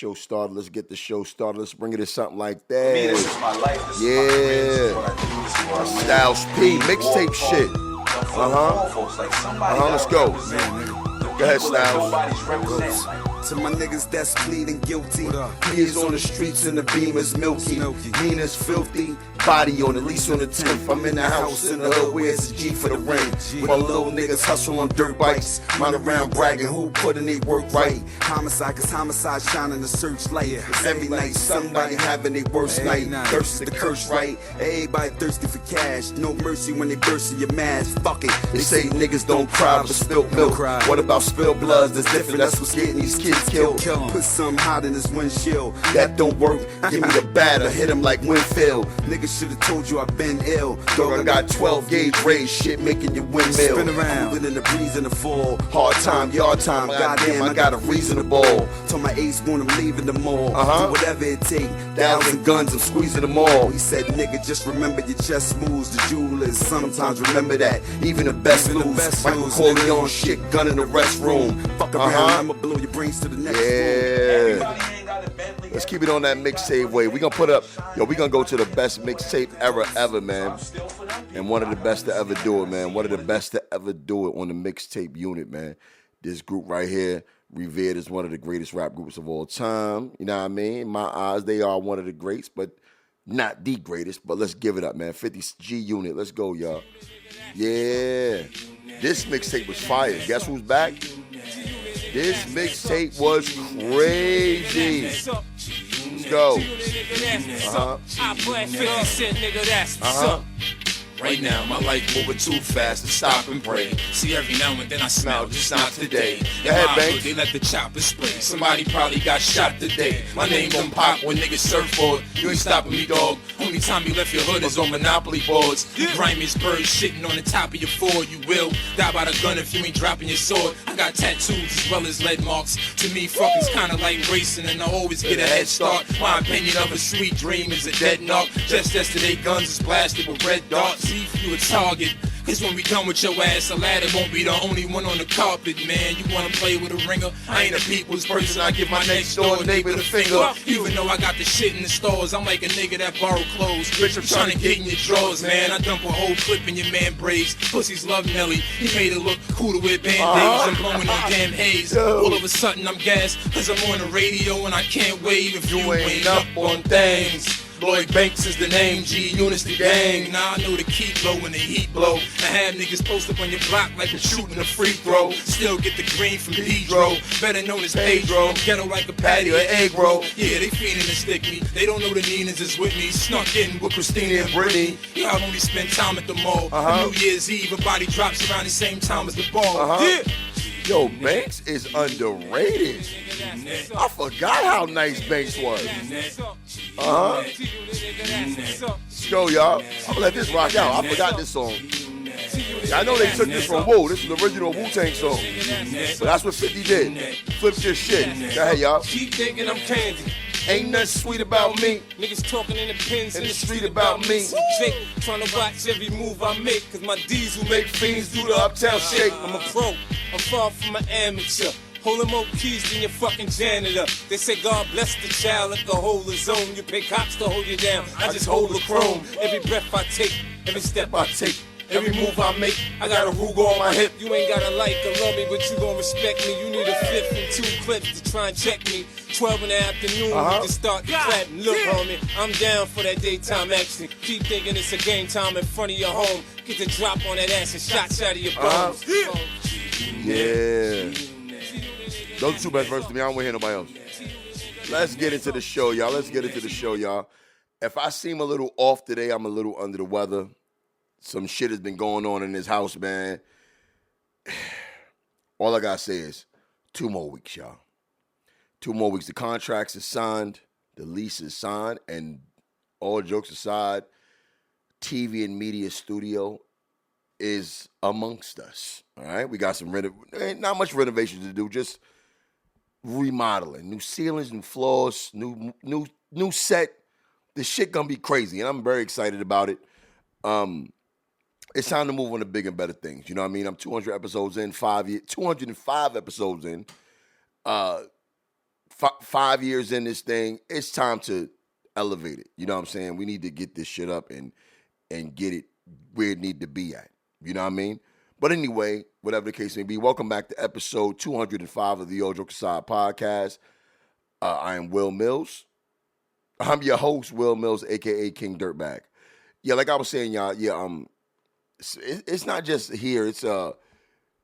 show started. Let's get the show started. Let's bring it to something like that. Me, this is my life. This yeah. is my career. This is what I do. Styles P, mixtape shit. Let's go. Go ahead, Styles. Nobody's representing. To my niggas that's pleading guilty, Kids on the streets and the beam is milky. Nina's filthy, body on at least on the 10th. I'm in the house in the hood, where's the G for the ring? My little niggas hustle on dirt bikes, run around bragging who putting their work right. homicide, cause homicide shining the searchlight. Every night somebody having their worst night. Thirst is the curse, right? Everybody thirsty for cash, no mercy when they burst in your mask. Fuck it. They say niggas don't cry but spilt milk. What about spilled blood? That's different, that's what's getting these kids killed. Put some hot in his windshield. That don't work, give me the batter, hit him like Winfield. Niggas should've told you I've been ill. Dog, I got 12 gauge raised shit making you windmill. Spin around, in the breeze in the fall. Hard time, yard time, goddamn, I got a reason to ball. Told my ace when I'm leaving the mall. Do whatever it take. 1,000 guns, I'm squeezing them all. He said, nigga, just remember your chest moves. The jewelers Sometimes remember that, even the best lose. Michael Corleone shit, gun in the restroom. Fuck around, I'ma blow your brains to the next room. Yeah. Let's keep it on that mixtape way. We gonna put up, we gonna go to the best mixtape era ever, man. And one of the best to ever do it, man. One of the best to ever do it on the mixtape unit, man. This group right here, revered as one of the greatest rap groups of all time. You know what I mean? In my eyes, they are one of the greats, but not the greatest. But let's give it up, man. 50G unit. Let's go, y'all. Yeah. This mixtape was fire. Guess who's back? This mixtape was crazy. Let's go. Right now, my life moving too fast to stop and pray. See, every now and then I smell, just not today. Go ahead, Banks. They let the choppers spray. Somebody probably got shot today. My name gon' pop when niggas surfboard. You ain't stopping me, dog. Only time you left your hood is on Monopoly boards. You grimiest bird shitting on the top of your Ford. You will die by the gun if you ain't dropping your sword. I got tattoos as well as lead marks. To me, fucking's kinda like racing, and I always get a head start. My opinion of a sweet dream is a dead knock. Just yesterday, guns is blasted with red darts. See if you a target. Cause when we done with your ass, a ladder won't be the only one on the carpet, man. You wanna play with a ringer? I ain't a people's person, I give my next door neighbor the finger. Even though I got the shit in the stores, I'm like a nigga that borrow clothes. Bitch, I'm trying to get in your drawers, man. I dump a whole clip in your man braids. Pussies love Nelly, he made it look cool to wear band-aids. I'm blowing on damn haze. All of a sudden I'm gassed, cause I'm on the radio and I can't wave if you ain't up on things. Lloyd Banks is the name, G-Unit's the gang. Now I know the key blow when the heat blow. I have niggas post up on your block like I'm shooting a free throw. Still get the green from Pedro, better known as Pedro. Ghetto like a patio, an egg roll. Yeah, they feeding and stick me. They don't know the Ninas is with me. Snuck in with Christina and Brittany. Y'all only spend time at the mall. On New Year's Eve, a body drops around the same time as the ball. Yeah. Yo, Banks is underrated. I forgot how nice Banks was. Let's go, y'all. I'm gonna let this rock out. I forgot this song. I know they took this from Wu. This is the original Wu-Tang song. But that's what 50 did. Flipped your shit. Go ahead, y'all. Keep thinking I'm candy. Ain't nothing sweet about me. Niggas talking in the pins In the street about me. Jake trying to watch every move I make, cause my D's will Make fiends do the uptown shake. I'm a pro, I'm far from an amateur. Holding more keys than your fucking janitor. They say God bless the child like a hold his own. You pay cops to hold you down, I just hold the chrome. Every breath I take, every step I take, every move I make, I got a Ruger on my hip. You ain't gotta like or love me, but you gon' respect me. You need a fifth and 2 clips to try and check me. 12 in the afternoon, we can start the clap. Look, homie, I'm down for that daytime action. Keep thinking it's a game time in front of your home. Get the drop on that ass and shots out of your bones. Yeah. Those two best verses to me. I don't want to hear nobody else. Let's get into the show, y'all. Let's get into the show, y'all. If I seem a little off today, I'm a little under the weather. Some shit has been going on in this house, man. All I got to say is 2 more weeks, y'all. 2 more weeks. The contracts are signed. The lease is signed. And all jokes aside, TV and media studio is amongst us. All right? We got some ain't not much renovations to do, just remodeling. New ceilings, new floors, new set. This shit gonna be crazy, and I'm very excited about it. It's time to move on to bigger and better things. You know what I mean? I'm 200 episodes in, 5 years, 205 episodes in. 5 years in this thing, it's time to elevate it. You know what I'm saying? We need to get this shit up and get it where it need to be at. You know what I mean? But anyway, whatever the case may be, welcome back to episode 205 of the Ojo Kasad podcast. I am Wil Milz. I'm your host, Wil Milz, a.k.a. King Dirtbag. Yeah, like I was saying, y'all, it's not just here. It's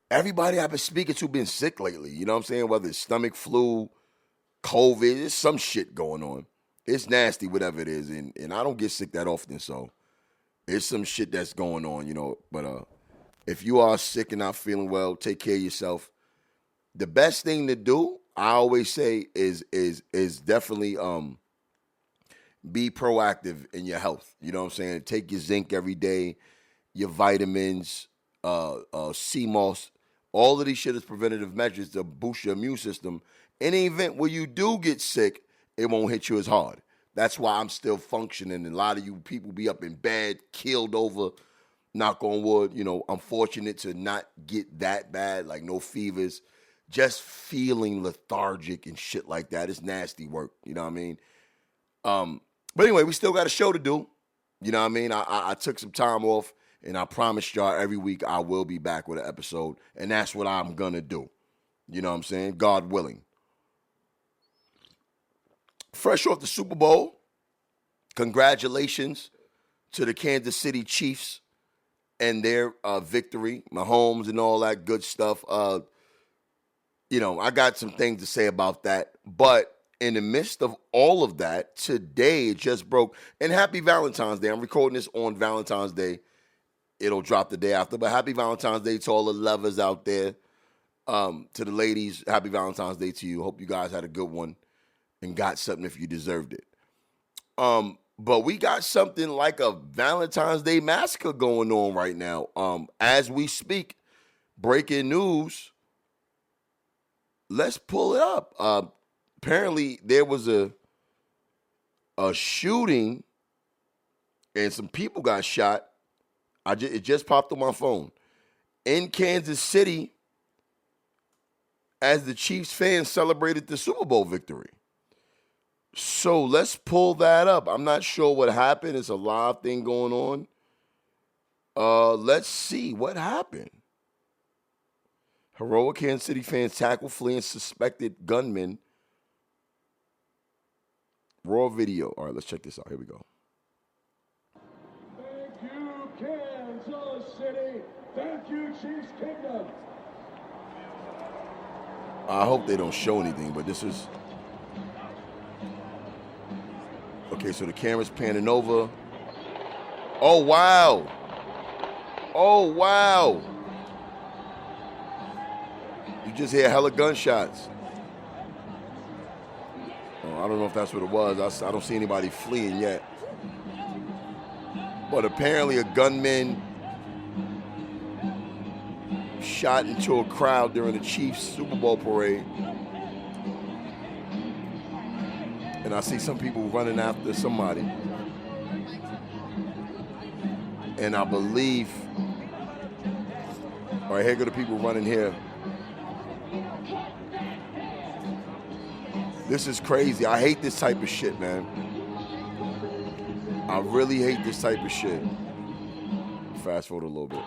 everybody I've been speaking to been sick lately. You know what I'm saying? Whether it's stomach flu, COVID, there's some shit going on. It's nasty, whatever it is. And I don't get sick that often, so it's some shit that's going on, you know. But if you are sick and not feeling well, take care of yourself. The best thing to do, I always say, is definitely be proactive in your health. You know what I'm saying? Take your zinc every day, your vitamins, CMOS. All of these shit is preventative measures to boost your immune system. In the event where you do get sick, it won't hit you as hard. That's why I'm still functioning. And a lot of you people be up in bed, killed over, knock on wood. You know, I'm fortunate to not get that bad, like no fevers. Just feeling lethargic and shit like that. It's nasty work. You know what I mean? But anyway, we still got a show to do. You know what I mean? I took some time off, and I promised y'all every week I will be back with an episode, and that's what I'm going to do. You know what I'm saying? God willing. Fresh off the Super Bowl, congratulations to the Kansas City Chiefs and their victory, Mahomes and all that good stuff. You know, I got some things to say about that, but in the midst of all of that, today it just broke. And happy Valentine's Day. I'm recording this on Valentine's Day. It'll drop the day after. But happy Valentine's Day to all the lovers out there. To the ladies, happy Valentine's Day to you. Hope you guys had a good one and got something if you deserved it. But we got something like a Valentine's Day massacre going on right now. As we speak, breaking news. Let's pull it up. Apparently, there was a shooting and some people got shot. It just popped on my phone. In Kansas City, as the Chiefs fans celebrated the Super Bowl victory. So let's pull that up. I'm not sure what happened. It's a live thing going on. Let's see what happened. Heroic Kansas City fans tackle fleeing suspected gunman. Raw video. All right, let's check this out. Here we go. Thank you, Kansas City. Thank you, Chiefs Kingdom. I hope they don't show anything, but this is... Okay, so the camera's panning over. Oh, wow. Oh, wow. You just hear hella gunshots. I don't know if that's what it was. I don't see anybody fleeing yet. But apparently a gunman shot into a crowd during the Chiefs Super Bowl parade. And I see some people running after somebody. And I believe, all right, here go the people running here. This is crazy. I hate this type of shit, man. I really hate this type of shit. Fast forward a little bit.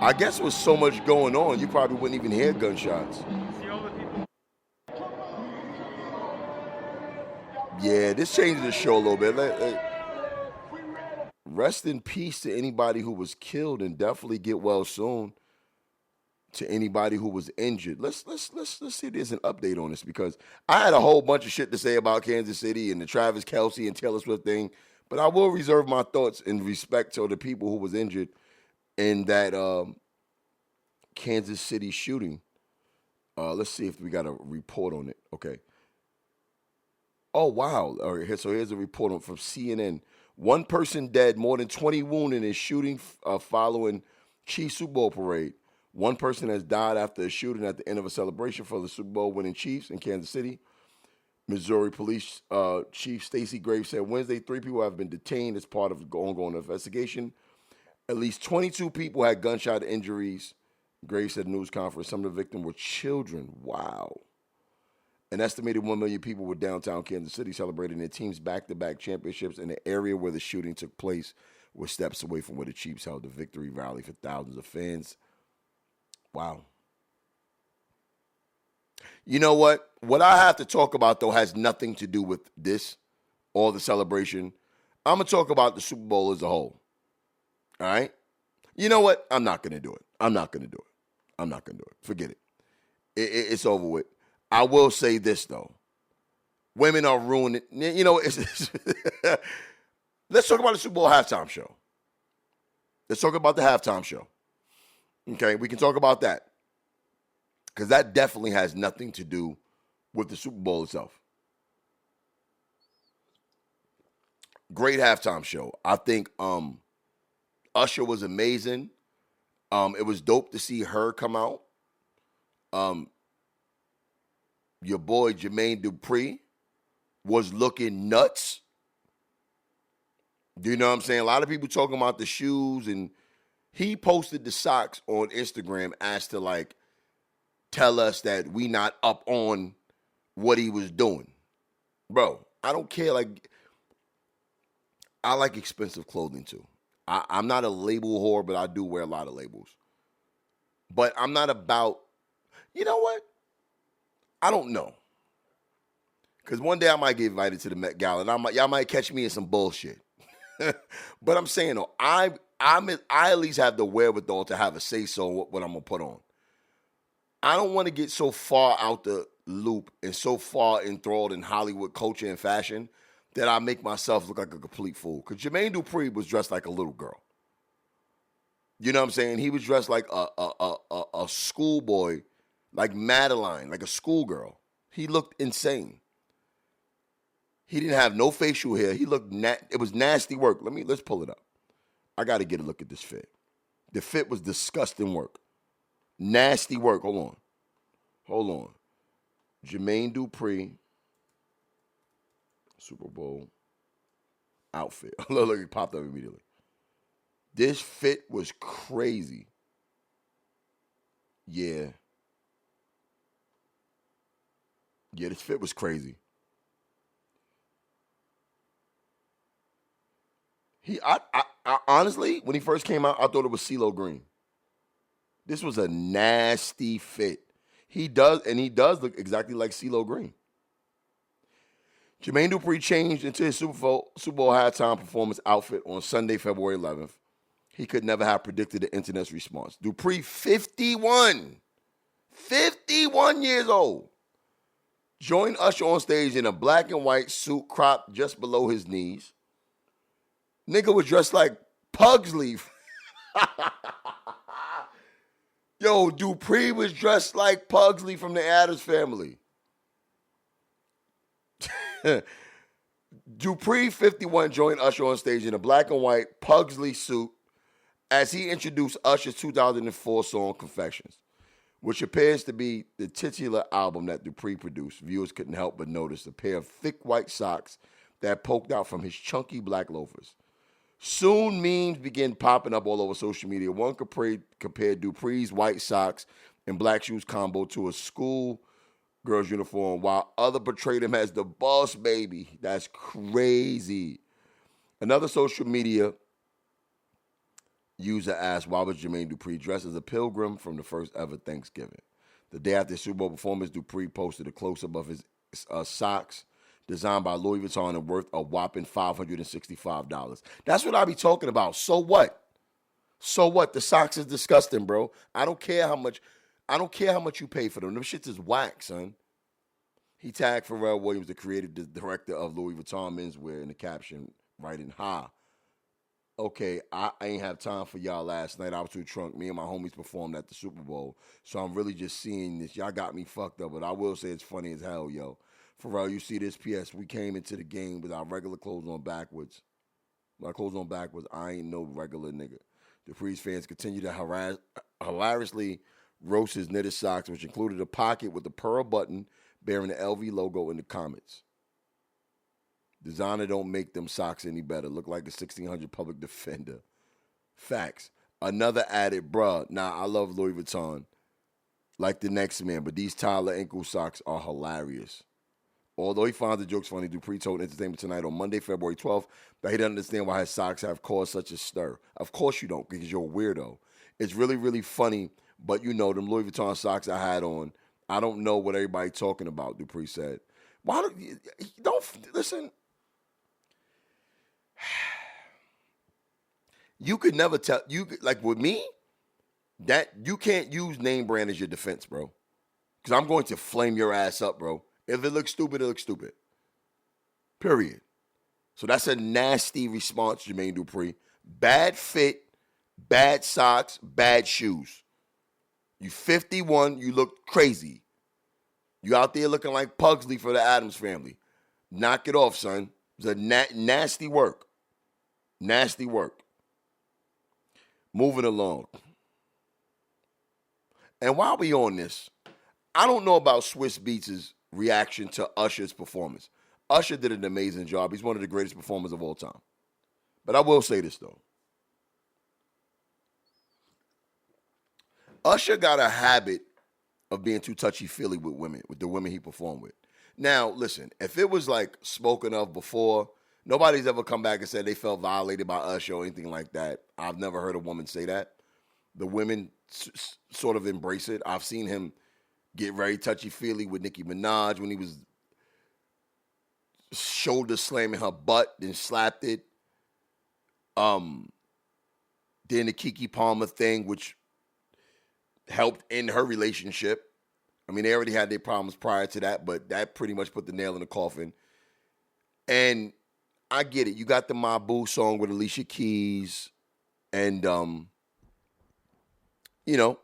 I guess with so much going on, you probably wouldn't even hear gunshots. Yeah, this changes the show a little bit. Rest in peace to anybody who was killed, and definitely get well soon to anybody who was injured. Let's see if there's an update on this, because I had a whole bunch of shit to say about Kansas City and the Travis Kelce and Taylor Swift thing, but I will reserve my thoughts in respect to the people who was injured in that Kansas City shooting. Let's see if we got a report on it. Okay. Oh, wow. All right, so here's a report from CNN. One person dead, more than 20 wounded in shooting following Chiefs Super Bowl parade. One person has died after a shooting at the end of a celebration for the Super Bowl winning Chiefs in Kansas City. Missouri Police Chief Stacey Graves said Wednesday 3 people have been detained as part of the ongoing investigation. At least 22 people had gunshot injuries Graves said in a news conference some of the victims were children. Wow. An estimated 1 million people were downtown Kansas City celebrating their team's back-to-back championships in the area where the shooting took place, were steps away from where the Chiefs held the victory rally for thousands of fans. Wow. You know what? What I have to talk about, though, has nothing to do with this or the celebration. I'm going to talk about the Super Bowl as a whole. All right? You know what? I'm not going to do it. I'm not going to do it. Forget it. It's over with. I will say this, though. Women are ruining. You know, let's talk about the Super Bowl halftime show. Let's talk about the halftime show. Okay, we can talk about that. Because that definitely has nothing to do with the Super Bowl itself. Great halftime show. I think Usher was amazing. It was dope to see her come out. Your boy Jermaine Dupri was looking nuts. Do you know what I'm saying? A lot of people talking about the shoes, and he posted the socks on Instagram as to like tell us that we not up on what he was doing. Bro, I don't care. Like, I like expensive clothing too. I'm not a label whore, but I do wear a lot of labels. But I'm not about, you know what? I don't know. Because one day I might get invited to the Met Gala, and y'all might catch me in some bullshit. But I'm saying, though, I at least have the wherewithal to have a say-so what I'm going to put on. I don't want to get so far out the loop and so far enthralled in Hollywood culture and fashion that I make myself look like a complete fool. Because Jermaine Dupri was dressed like a little girl. You know what I'm saying? He was dressed like a schoolboy, like Madeline, like a schoolgirl. He looked insane. He didn't have no facial hair. He looked it was nasty work. Let's pull it up. I got to get a look at this fit. The fit was disgusting work. Nasty work. Hold on. Jermaine Dupri Super Bowl outfit. Look, it popped up immediately. This fit was crazy. Yeah, this fit was crazy. I honestly, when he first came out, I thought it was CeeLo Green. This was a nasty fit. He does look exactly like CeeLo Green. Jermaine Dupri changed into his Super Bowl halftime performance outfit on Sunday, February 11th. He could never have predicted the internet's response. Dupri, 51 years old, joined Usher on stage in a black and white suit cropped just below his knees. Nigga was dressed like Pugsley. Yo, Dupri was dressed like Pugsley from the Addams Family. Dupri, 51, joined Usher on stage in a black and white Pugsley suit as he introduced Usher's 2004 song Confessions, which appears to be the titular album that Dupri produced. Viewers couldn't help but notice a pair of thick white socks that poked out from his chunky black loafers. Soon, memes began popping up all over social media. One compared Dupri's white socks and black shoes combo to a school girl's uniform, while other portrayed him as the boss baby. That's crazy. Another social media user asked, why was Jermaine Dupri dressed as a pilgrim from the first ever Thanksgiving? The day after his Super Bowl performance, Dupri posted a close-up of his socks designed by Louis Vuitton and worth a whopping $565. That's what I be talking about. So what? The socks is disgusting, bro. I don't care how much you pay for them. Them shits is whack, son. He tagged Pharrell Williams, the creative director of Louis Vuitton menswear, in the caption, writing, "Ha. Okay, I ain't have time for y'all last night. I was too drunk. Me and my homies performed at the Super Bowl. So I'm really just seeing this. Y'all got me fucked up, but I will say it's funny as hell, yo. Pharrell, you see this, P.S. We came into the game with our regular clothes on backwards. My clothes on backwards, I ain't no regular nigga." Dupri's fans continue to hilariously roast his knitted socks, which included a pocket with a pearl button bearing the LV logo in the comments. Designer don't make them socks any better. Look like a 1600 public defender. Facts. Another added, bruh. Nah, I love Louis Vuitton. Like the next man, but these Tyler ankle socks are hilarious. Although he finds the jokes funny, Dupree told Entertainment Tonight on Monday, February 12th, that he doesn't understand why his socks have caused such a stir. Of course you don't, because you're a weirdo. It's really, really funny, but you know, them Louis Vuitton socks I had on, I don't know what everybody talking about, Dupree said. Why don't listen. You could never tell, like with me, that you can't use name brand as your defense, bro. Because I'm going to flame your ass up, bro. If it looks stupid, it looks stupid. Period. So that's a nasty response, Jermaine Dupri. Bad fit, bad socks, bad shoes. You 51, you look crazy. You out there looking like Pugsley for the Addams family. Knock it off, son. It's a nasty work. Nasty work. Moving along. And while we on this, I don't know about Swiss Beats' reaction to Usher's performance. Usher did an amazing job. He's one of the greatest performers of all time. But I will say this, though. Usher got a habit of being too touchy-feely with women, with the women he performed with. Now, listen, if it was like spoken of before, nobody's ever come back and said they felt violated by Usher or anything like that. I've never heard a woman say that. The women sort of embrace it. I've seen him get very touchy-feely with Nicki Minaj when he was shoulder slamming her butt, then slapped it. Then the Keke Palmer thing, which helped end her relationship. I mean, they already had their problems prior to that, but that pretty much put the nail in the coffin. And I get it. You got the My Boo song with Alicia Keys, and you know,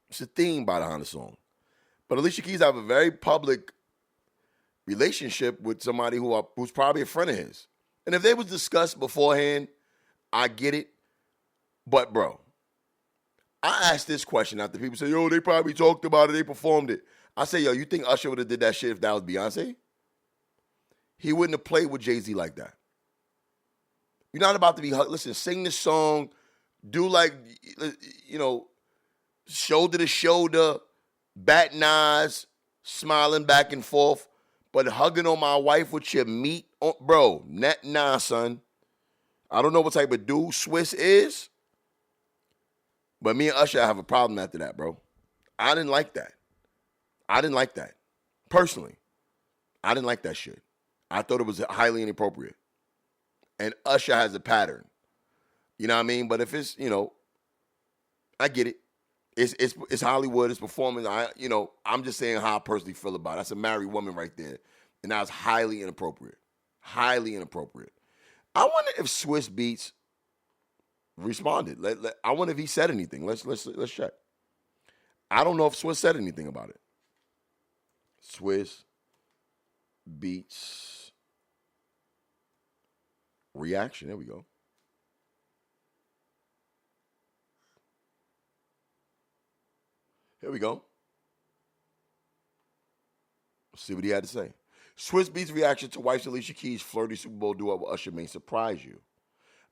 it's a theme behind the song. But Alicia Keys have a very public relationship with somebody who's probably a friend of his. And if they was discussed beforehand, I get it. But, bro, I asked this question after people say, yo, they probably talked about it, they performed it. I say, yo, you think Usher would have did that shit if that was Beyonce? He wouldn't have played with Jay-Z like that. You're not about to be, listen, sing this song, do like, you know, shoulder to shoulder, batting eyes, smiling back and forth, but hugging on my wife with your meat on, bro, nah, son. I don't know what type of dude Swiss is, but me and Usher have a problem after that, bro. I didn't like that. Personally, I didn't like that shit. I thought it was highly inappropriate. And Usher has a pattern. You know what I mean? But if it's, you know, I get it. It's Hollywood, it's performance. I'm just saying how I personally feel about it. That's a married woman right there. And that was highly inappropriate. Highly inappropriate. I wonder if Swiss Beats responded. I wonder if he said anything. Let's check. I don't know if Swiss said anything about it. Swiss Beats reaction. There we go. Here we go. Let's see what he had to say. Swiss Beats reaction to wife's Alicia Keys' flirty Super Bowl duo with Usher may surprise you.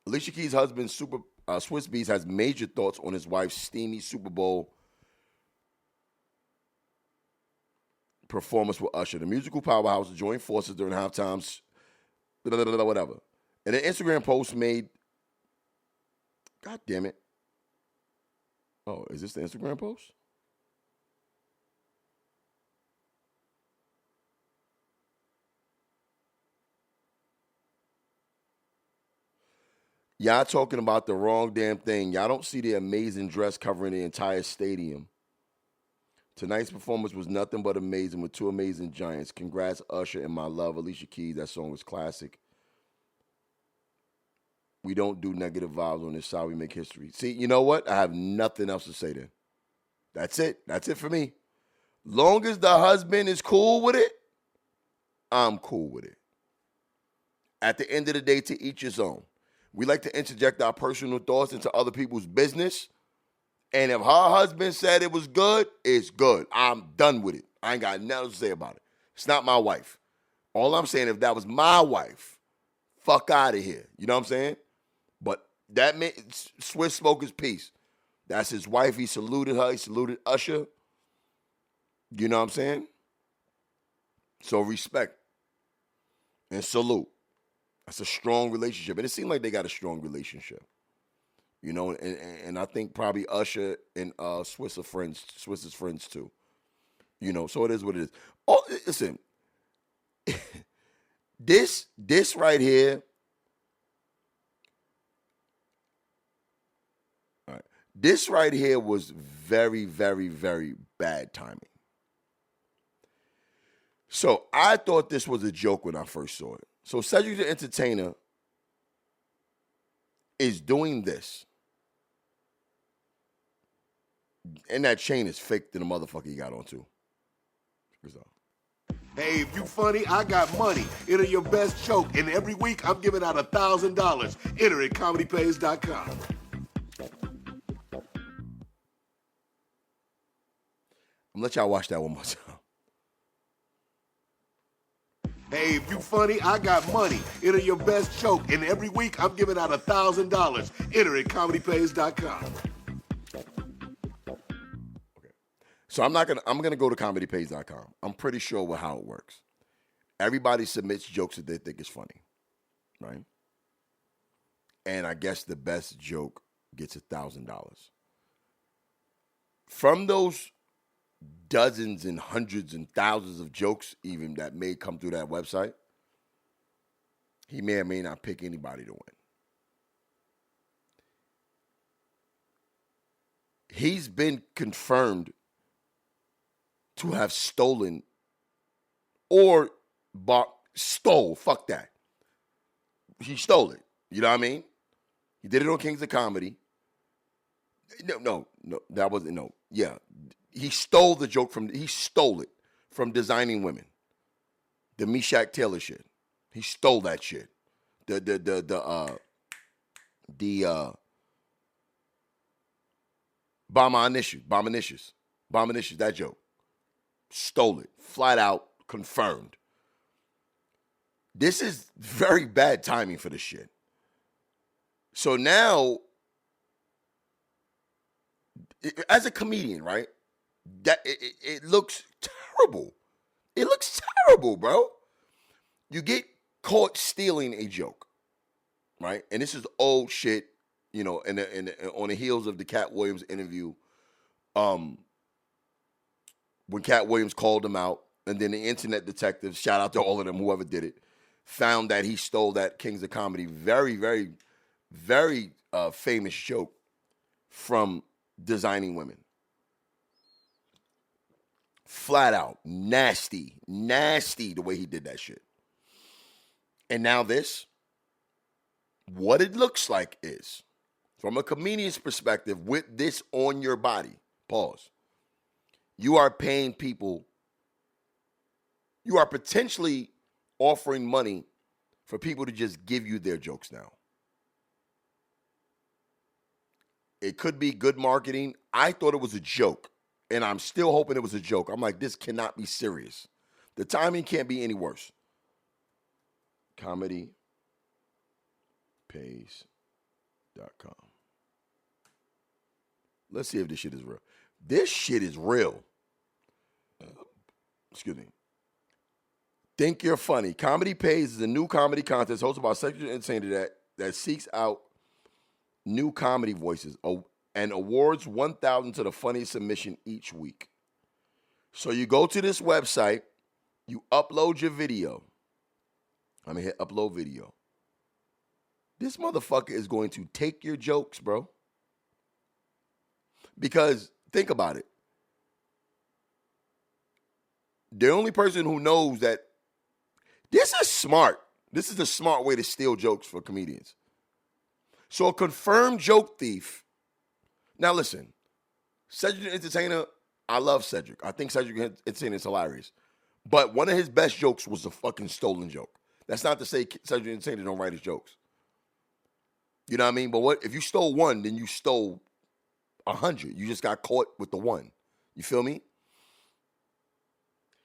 Alicia Keys' husband, Swiss Beats, has major thoughts on his wife's steamy Super Bowl performance with Usher. The musical powerhouse joined forces during halftime's whatever. In an Instagram post made, God damn it. Oh, is this the Instagram post? Y'all talking about the wrong damn thing. Y'all don't see the amazing dress covering the entire stadium. Tonight's performance was nothing but amazing with two amazing giants. Congrats, Usher, and my love, Alicia Keys. That song was classic. We don't do negative vibes on this side. We make history. See, you know what? I have nothing else to say then. That's it. That's it for me. Long as the husband is cool with it, I'm cool with it. At the end of the day, to each his own. We like to interject our personal thoughts into other people's business. And if her husband said it was good, it's good. I'm done with it. I ain't got nothing to say about it. It's not my wife. All I'm saying, if that was my wife, fuck out of here. You know what I'm saying? But That man, Swiss Smoker's peace. That's his wife. He saluted her. He saluted Usher. You know what I'm saying? So respect and salute. That's a strong relationship. And it seemed like they got a strong relationship. You know, and I think probably Usher and Swiss are friends. Swiss is friends too. You know, so it is what it is. Oh, listen. This right here. All right. This right here was very, very, very bad timing. So I thought this was a joke when I first saw it. So Cedric the Entertainer is doing this. And that chain is fake than the motherfucker he got on too. Hey, if you funny, I got money. Enter your best joke, and every week I'm giving out $1,000. Enter at comedypays.com. I'm gonna let y'all watch that one more time. Hey, if you funny, I got money. Enter your best joke, and every week I'm giving out $1,000. Enter at comedypays.com. So I'm gonna go to comedypays.com. I'm pretty sure how it works. Everybody submits jokes that they think is funny, right? And I guess the best joke gets $1,000. From those dozens and hundreds and thousands of jokes even that may come through that website, he may or may not pick anybody to win. He's been confirmed to have stolen or stole. Fuck that. He stole it. You know what I mean? He did it on Kings of Comedy. No, that wasn't, no. Yeah. He stole the joke he stole it from Designing Women. The Meshack Taylor shit. He stole that shit. Bomb-initious, that joke. Stole it. Flat out confirmed. This is very bad timing for this shit. So now, as a comedian, right? That it looks terrible. It looks terrible, bro. You get caught stealing a joke, right? And this is old shit, you know, and on the heels of the Cat Williams interview, when Cat Williams called him out, and then the internet detectives, shout out to all of them, whoever did it, found that he stole that Kings of Comedy very, very, very famous joke from Designing Women. Flat out. Nasty the way he did that shit. And now this, what it looks like is, from a comedian's perspective, with this on your body, pause, you are paying people, you are potentially offering money for people to just give you their jokes now. It could be good marketing. I thought it was a joke, and I'm still hoping it was a joke. I'm like, this cannot be serious. The timing can't be any worse. ComedyPays.com. Let's see if this shit is real. This shit is real. Excuse me. Think You're Funny. Comedy Pays is a new comedy contest hosted by Cedric the Entertainer that seeks out new comedy voices and awards $1,000 to the funniest submission each week. So you go to this website, you upload your video. I'm going to hit upload video. This motherfucker is going to take your jokes, bro. Because think about it. The only person who knows that this is smart. This is a smart way to steal jokes for comedians. So a confirmed joke thief. Now listen, Cedric the Entertainer, I love Cedric. I think Cedric the Entertainer is hilarious. But one of his best jokes was a fucking stolen joke. That's not to say Cedric the Entertainer don't write his jokes. You know what I mean? But what if you stole one, then you stole 100. You just got caught with the one. You feel me?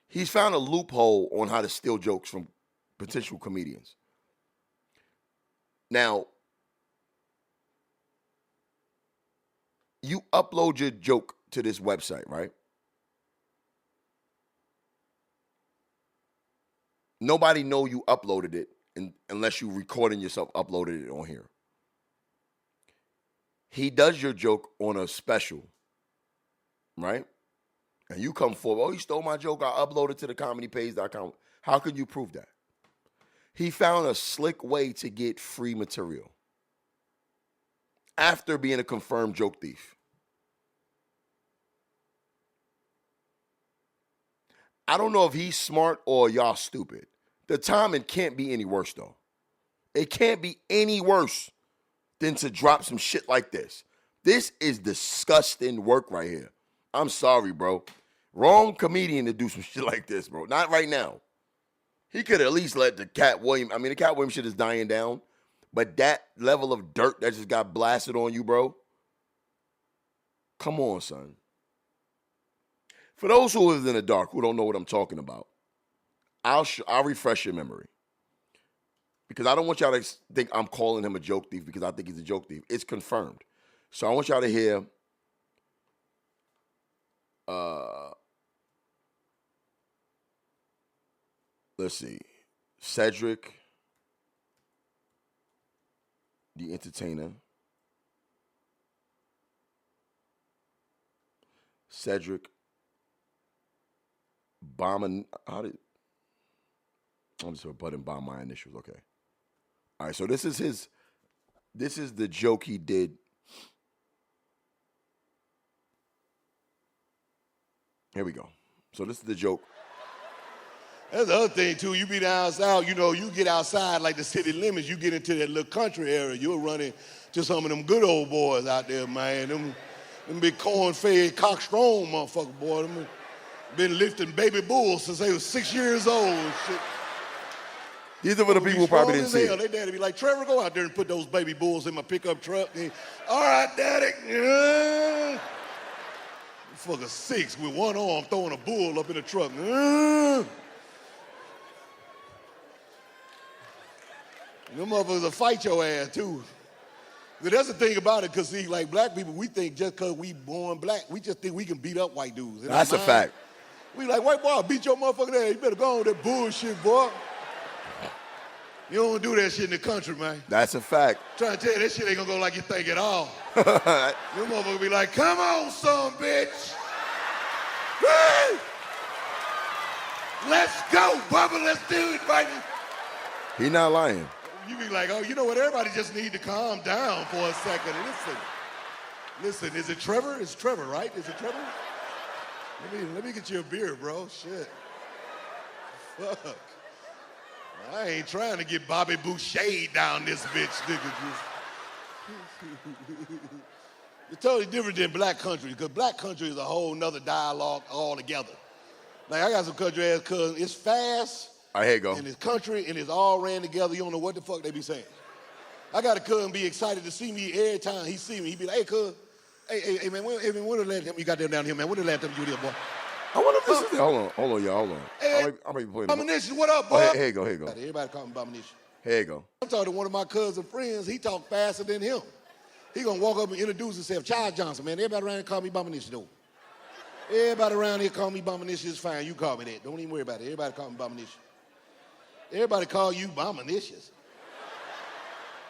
He's found a loophole on how to steal jokes from potential comedians. Now, you upload your joke to this website, right? Nobody know you uploaded it unless you recording yourself uploaded it on here. He does your joke on a special, right? And you come forward, oh, he stole my joke, I uploaded to the comedypage.com. How can you prove that? He found a slick way to get free material after being a confirmed joke thief. I don't know if he's smart or y'all stupid. The timing can't be any worse, though. It can't be any worse than to drop some shit like this. This is disgusting work right here. I'm sorry, bro. Wrong comedian to do some shit like this, bro. Not right now. He could at least let the Cat Williams, the Cat Williams shit is dying down, but that level of dirt that just got blasted on you, bro, come on, son. For those who live in the dark, who don't know what I'm talking about, I'll refresh your memory. Because I don't want y'all to think I'm calling him a joke thief because I think he's a joke thief. It's confirmed. So I want y'all to hear let's see. Cedric, the entertainer. Cedric Bomb. I'm just gonna put in bomb my initials. Okay. All right. So this is the joke he did. Here we go. So this is the joke. That's the other thing, too. You be down south, you get outside like the city limits. You get into that little country area. You'll run into some of them good old boys out there, man. Them big corn-fed, cock-strong motherfucker, boy. Them been lifting baby bulls since they was 6 years old and shit. These are for the people who probably didn't see it. They daddy be like, Trevor, go out there and put those baby bulls in my pickup truck. All right, daddy. Yeah. Fucker 6 with one arm throwing a bull up in the truck. Them motherfuckers will fight your ass, too. But that's the thing about it, because, see, like black people, we think just because we born black, we just think we can beat up white dudes. That's a fact. We like, white boy, I'll beat your motherfucking ass. You better go on with that bullshit, boy. You don't do that shit in the country, man. That's a fact. Trying to tell you, that shit ain't gonna go like you think at all. Them motherfuckers be like, come on, son, bitch. Woo! Let's go, Bubba. Let's do it, baby. He not lying. You be like, oh, you know what? Everybody just need to calm down for a second. Listen. Is it Trevor? It's Trevor, right? Is it Trevor? Let me get you a beer, bro. Shit. Fuck. I ain't trying to get Bobby Boucher down this bitch, nigga. It's totally different than black country, because black country is a whole nother dialogue altogether. Like, I got some country ass cousins. It's fast. All right, here you go. And it's country, and it's all ran together. You don't know what the fuck they be saying. I got a cousin be excited to see me every time he see me. He be like, hey, cuz, hey, man, when the last time you got them down here, man? When the last time you were here, boy? I wonder if this is... Hold on, y'all, hold on. Hey, I'm ready to play Abomination, what up, boy? Oh, here you go. Everybody call me Abomination. Here you go. I'm talking to one of my cousin friends. He talk faster than him. He gonna walk up and introduce himself. Charles Johnson, man. Everybody around here call me Abomination, though. Everybody around here call me Abomination. It's fine. You call me that. Don't even worry about it. Everybody call me Abomination. Everybody call you Abominatious.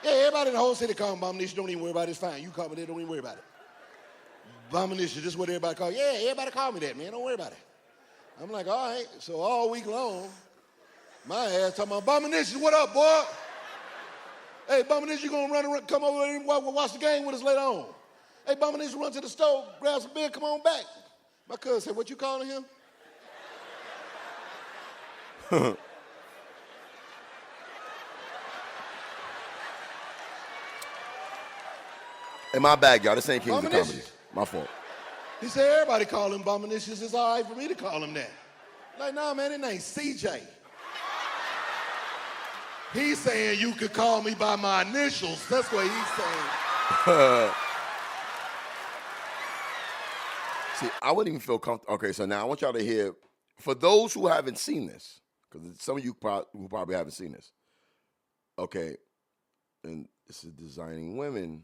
Yeah, everybody in the whole city call me Abomination. Don't even worry about it. It's fine. You call me that. Don't even worry about it. Abomination. This is what everybody call. Yeah, everybody call me that, man. Don't worry about it. I'm like, all right. So all week long, my ass talking about Abomination. What up, boy? Hey, Abomination, you gonna run around, come over and watch the game with us later on? Hey, Abomination, run to the store, grab some beer, come on back. My cousin said, what you calling him? In my bag, y'all. This ain't Kings of Comedy. My fault. He said, everybody call him Abomination. It's all right for me to call him that. Like, nah, man, it ain't CJ. He's saying you could call me by my initials. That's what he's saying. See, I wouldn't even feel comfortable. Okay, so now I want y'all to hear, for those who haven't seen this, because some of you who probably haven't seen this. Okay, and this is Designing Women.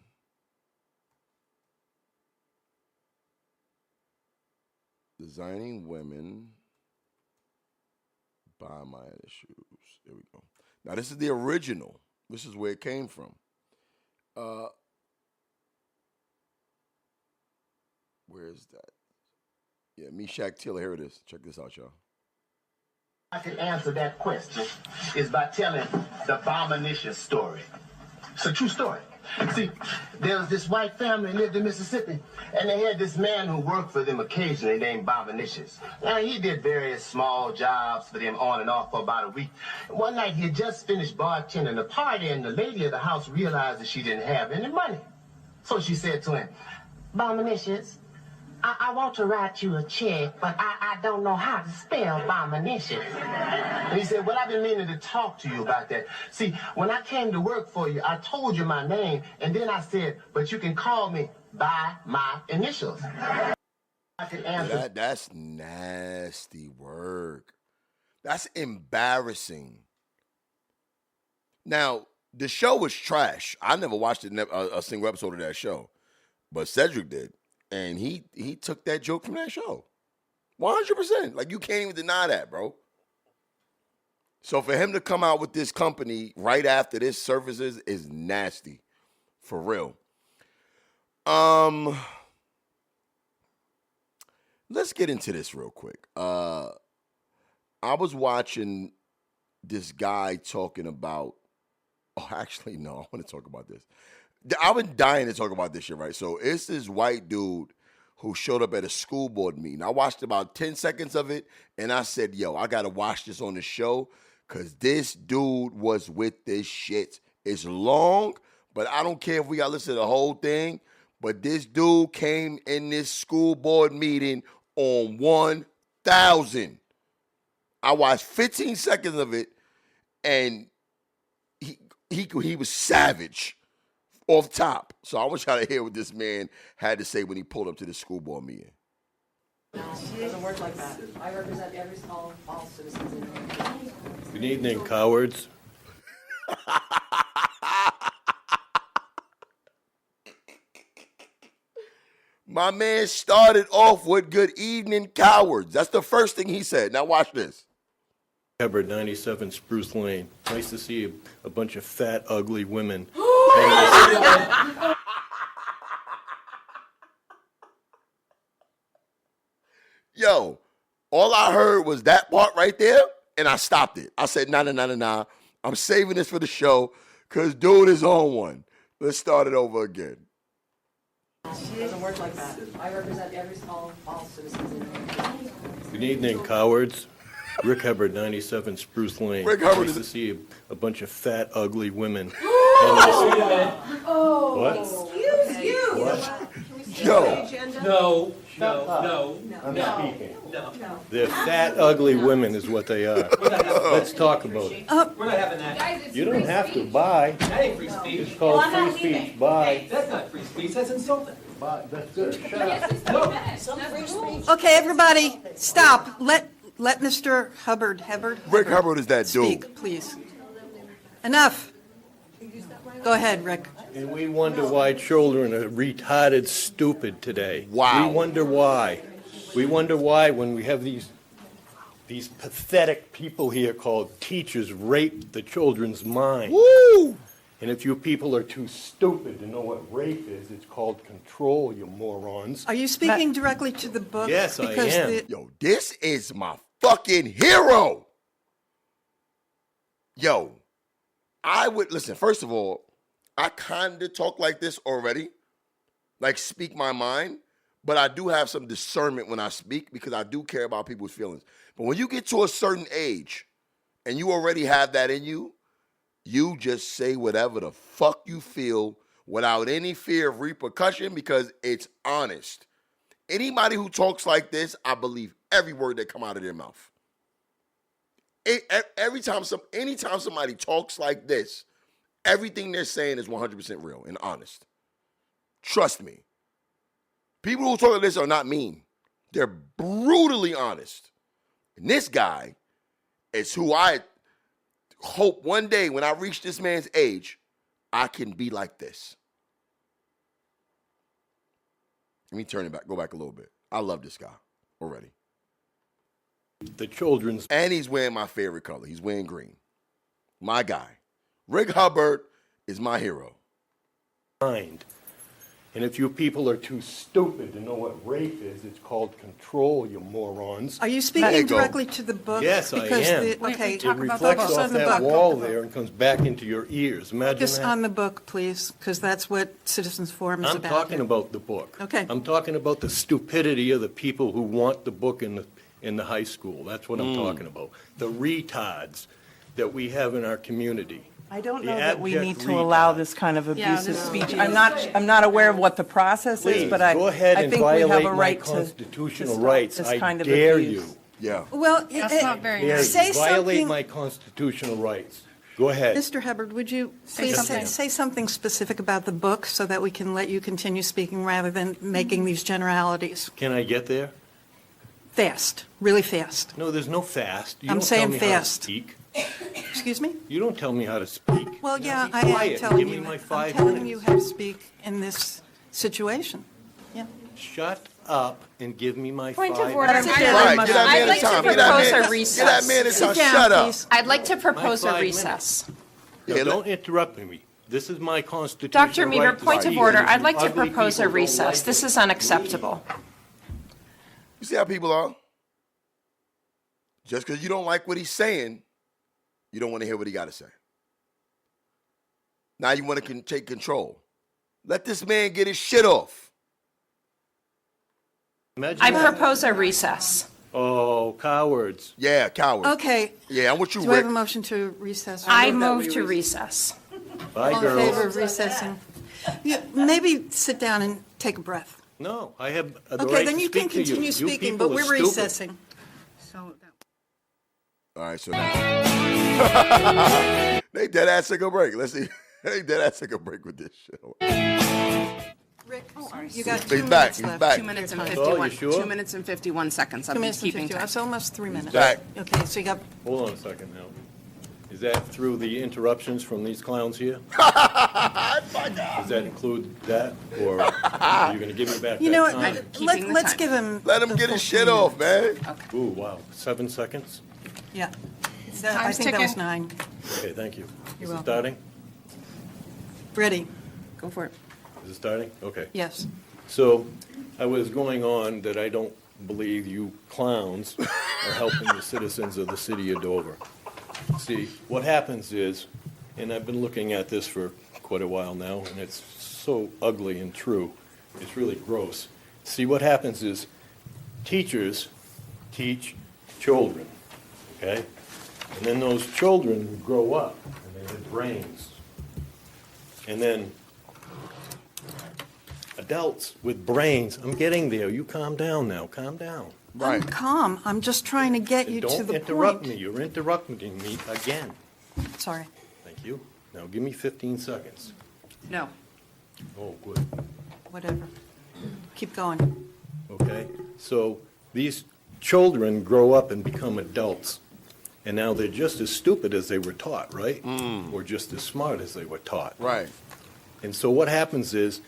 Designing women buy my shoes. There we go. Now this is the original. This is where it came from. Where is that? Yeah, Meshack Taylor. Here it is. Check this out, y'all. I can answer that question is by telling the Bominicious story. It's a true story. See, there was this white family lived in Mississippi, and they had this man who worked for them occasionally named Bominicious. Now, he did various small jobs for them on and off for about a week. One night, he had just finished bartending a party, and the lady of the house realized that she didn't have any money. So she said to him, Bominicious, I want to write you a check, but I don't know how to spell Bominicious. And he said, well, I've been meaning to talk to you about that. See, when I came to work for you, I told you my name, and then I said, but you can call me by my initials. I can answer. That's nasty work. That's embarrassing. Now, the show was trash. I never watched a single episode of that show, but Cedric did. And he took that joke from that show. 100%. Like, you can't even deny that, bro. So for him to come out with this company right after this services is nasty. For real. Let's get into this real quick. I was watching this guy talking about, actually, no, I want to talk about this. I've been dying to talk about this shit, right? So it's this white dude who showed up at a school board meeting. I watched about 10 seconds of it, and I said, yo, I got to watch this on the show because this dude was with this shit. It's long, but I don't care if we got to listen to the whole thing, but this dude came in this school board meeting on 1,000. I watched 15 seconds of it, and he was savage. Off top. So I want y'all to hear what this man had to say when he pulled up to the school board meeting. It doesn't work like that. I represent all citizens in here. Good evening, cowards. My man started off with good evening, cowards. That's the first thing he said. Now watch this. Hubbard, 97 Spruce Lane. Nice to see a bunch of fat, ugly women. Yo, all I heard was that part right there, and I stopped it. I said, nah. I'm saving this for the show, because dude is on one. Let's start it over again. It doesn't work like that. I represent all citizens in here. Good evening, cowards. Rick Hubbard, 97 Spruce Lane. Rick Hubbard nice to see a bunch of fat, ugly women. Oh, what? Excuse you. What? Yo. No. I'm speaking. No. They're fat, ugly women is what they are. Let's talk about it. We're not having that. You don't have to buy. That ain't free speech. It's called free speech. Buy. That's not free speech. That's insulting. Buy. That's good. Shut up. Okay, everybody, stop. Let Mr. Hubbard. Rick Hubbard is that speak, dude. Please. Enough. Go ahead, Rick. And we wonder why children are retarded stupid today. Wow. We wonder why. We wonder why when we have these pathetic people here called teachers rape the children's mind. Woo! And if you people are too stupid to know what rape is, it's called control, you morons. Are you speaking directly to the book? Yes, I am. Yo, this is my fucking hero. Yo, listen, first of all, I kind of talk like this already, like speak my mind, but I do have some discernment when I speak because I do care about people's feelings. But when you get to a certain age and you already have that in you, you just say whatever the fuck you feel without any fear of repercussion because it's honest. Anybody who talks like this, I believe every word that come out of their mouth. Anytime somebody talks like this, everything they're saying is 100% real and honest. Trust me. People who talk like this are not mean. They're brutally honest. And this guy is who I hope one day when I reach this man's age, I can be like this. Let me go back a little bit. I love this guy. already. The children's. And he's wearing my favorite color. He's wearing green. My guy. Rick Hubbard is my hero. Mind. And if you people are too stupid to know what rape is, it's called control, you morons. Are you speaking directly to the book? Yes, I Because am. Okay, It reflects focus off on the that book. wall there and comes back into your ears. Imagine Focus that. on the book, please, because that's what Citizens Forum is I'm about. talking about the book. Okay. I'm talking about the stupidity of the people who want the book in the high school. That's what I'm talking about. The retards that we have in our community. I don't The know that we abject need to allow this kind of abusive speech. I'm not aware of what the process is, but I go ahead I and think we have violate a my right to constitutional stop rights. this I kind of dare abuse. you. Yeah. Well, That's not very Dare nice. you. Say Violate something- my constitutional rights. Go ahead. Mr. Hubbard, would you please something. say something specific about the book so that we can let you continue speaking rather than making these generalities? Can I get there? Fast, really fast. No, there's no fast. You I'm don't saying tell me how to fast. speak. Excuse me? You don't tell me how to speak. Well, yeah, Be I am quiet. telling Give me you. my I'm 5 telling minutes. you how to speak in this situation. Yeah. Shut up and give me my Point 5 of order. minutes. Right, get that man I'd like his to time. Get propose that a man, recess. get that man his Sit time. down, Shut up. please. I'd like to propose My a 5 recess. No, Yeah, don't interrupt me. This is my constitutional Dr. right Meaver, to point of speak. order. And I'd like to ugly propose a people don't recess. like This it. is unacceptable. You see how people are? Just because you don't like what he's saying, you don't want to hear what he got to say. Now you want to take control. Let this man get his shit off. Imagine I that. propose a recess. Oh, cowards. Yeah, coward. Okay. Yeah, I'm with you, Do I have a Rick. motion to recess? I move to recess. Bye, All in favor girls. of recessing? Yeah, maybe sit down and take a breath. No, I have the Okay, right then to you can speak to you. continue You speaking, people but are we're stupid. recessing. So All right, so now. They dead ass take a break. Let's see. They dead ass take a break with this shit. Rick, you got He's 2 back, minutes he's left. back. 2 minutes and Your time. 51. Oh, you sure? 2 minutes and 51 seconds. 2 I'm minutes and keeping 50. time. That's almost 3 minutes. back. Okay, so you got, Hold on a second now. Is that through the interruptions from these clowns here? Does that include that, or are you going to give me back you that know time? what, keeping the let's time. give him. Let him the get full his shit 3 off, minutes. man. Ooh, wow, 7 seconds? Yeah. I Time's think that was ticking. 9. Okay, thank you. You're Is it welcome. starting? Ready? Go for it. Is it starting? Okay. Yes. So I was going on that I don't believe you clowns are helping the citizens of the city of Dover. See, what happens is, and I've been looking at this for quite a while now, and it's so ugly and true. It's really gross. See, what happens is teachers teach children, okay? And then those children grow up, and they have brains. And then adults with brains, I'm getting there. You calm down now. Calm down. I'm calm. I'm just trying to get you to Don't the interrupt point. me. You're interrupting me again. Sorry. Thank you. Now give me 15 seconds. No. Oh, good. Whatever. Keep going. Okay? So these children grow up and become adults. And now they're just as stupid as they were taught, right? Or just as smart as they were taught. Right. And so what happens is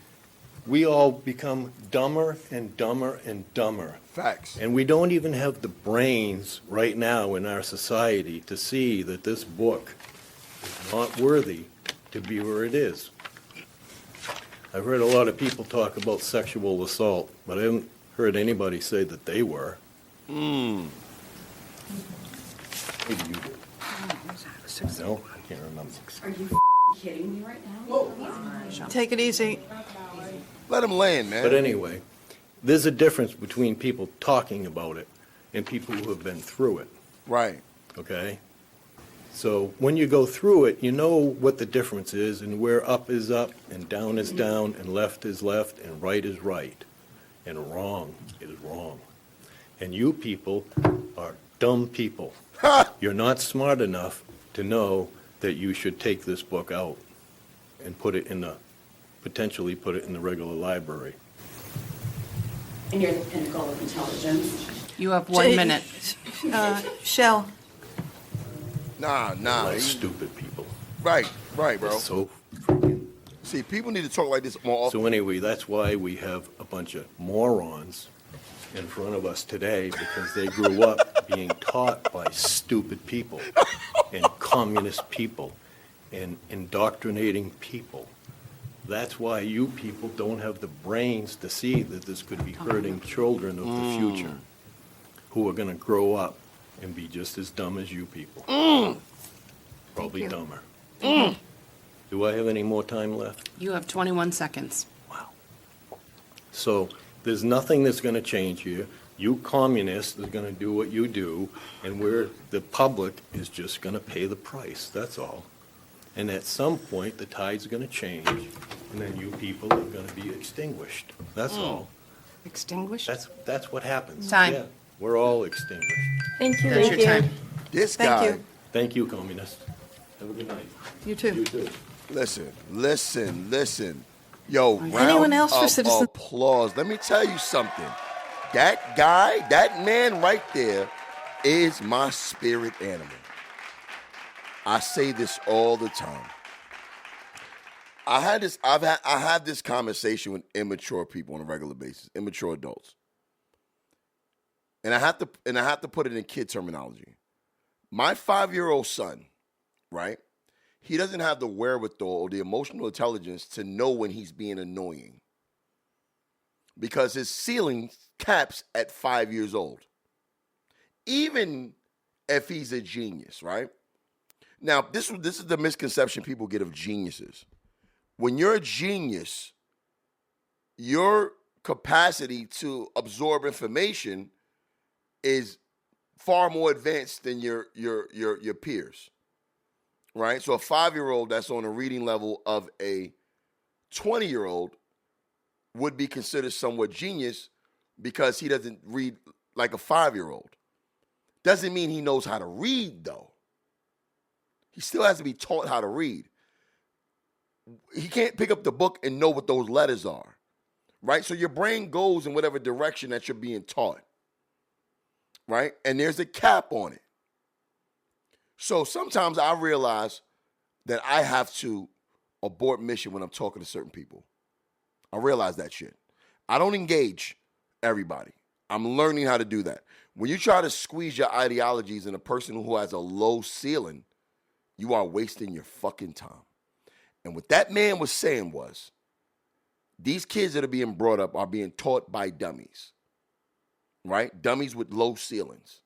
we all become dumber and dumber and dumber. Facts. And we don't even have the brains right now in our society to see that this book is not worthy to be where it is. I've heard a lot of people talk about sexual assault, but I haven't heard anybody say that they were. Maybe you did. No, I can't remember. Are you kidding me right now? Take it easy. Let him land, man. But anyway, there's a difference between people talking about it and people who have been through it. Right. Okay? So when you go through it, you know what the difference is and where up is up and down is down and left is left and right is right and wrong is wrong. And you people are dumb people. You're not smart enough to know that you should take this book out and put it in the, potentially put it in the regular library. And you're the pinnacle of intelligence. You have 1 minute. Shell. Nah. Like stupid people. Right, bro. So See, people need to talk like this more often. So anyway, that's why we have a bunch of morons in front of us today because they grew up being taught by stupid people and communist people and indoctrinating people. That's why you people don't have the brains to see that this could be hurting children of the future who are going to grow up and be just as dumb as you people. Probably dumber. Do I have any more time left? You have 21 seconds. So there's nothing that's going to change here. You communists are going to do what you do, and the public is just going to pay the price. That's all. And at some point, the tide's going to change, and then you people are going to be extinguished. That's all. Extinguished? That's what happens. Time. Yeah, we're all extinguished. Thank you. That's your time. This Thank guy. you. Thank you, communists. Have a good night. You too. You too. Listen. Yo, Anyone round else for of citizen- applause. Let me tell you something. That guy, that man right there is my spirit animal. I say this all the time. I have this conversation with immature people on a regular basis, immature adults. And I have to put it in kid terminology. My 5-year-old son, right? He doesn't have the wherewithal or the emotional intelligence to know when he's being annoying. Because his ceiling caps at 5 years old. Even if he's a genius, right? Now, this is the misconception people get of geniuses. When you're a genius, your capacity to absorb information is far more advanced than your peers. Right? So a 5-year-old that's on a reading level of a 20-year-old would be considered somewhat genius because he doesn't read like a 5-year-old. Doesn't mean he knows how to read, though. He still has to be taught how to read. He can't pick up the book and know what those letters are. Right? So your brain goes in whatever direction that you're being taught. Right? And there's a cap on it. So sometimes I realize that I have to abort mission when I'm talking to certain people. I realize that shit. I don't engage everybody. I'm learning how to do that. When you try to squeeze your ideologies in a person who has a low ceiling, you are wasting your fucking time. And what that man was saying was, these kids that are being brought up are being taught by dummies, right? Dummies with low ceilings.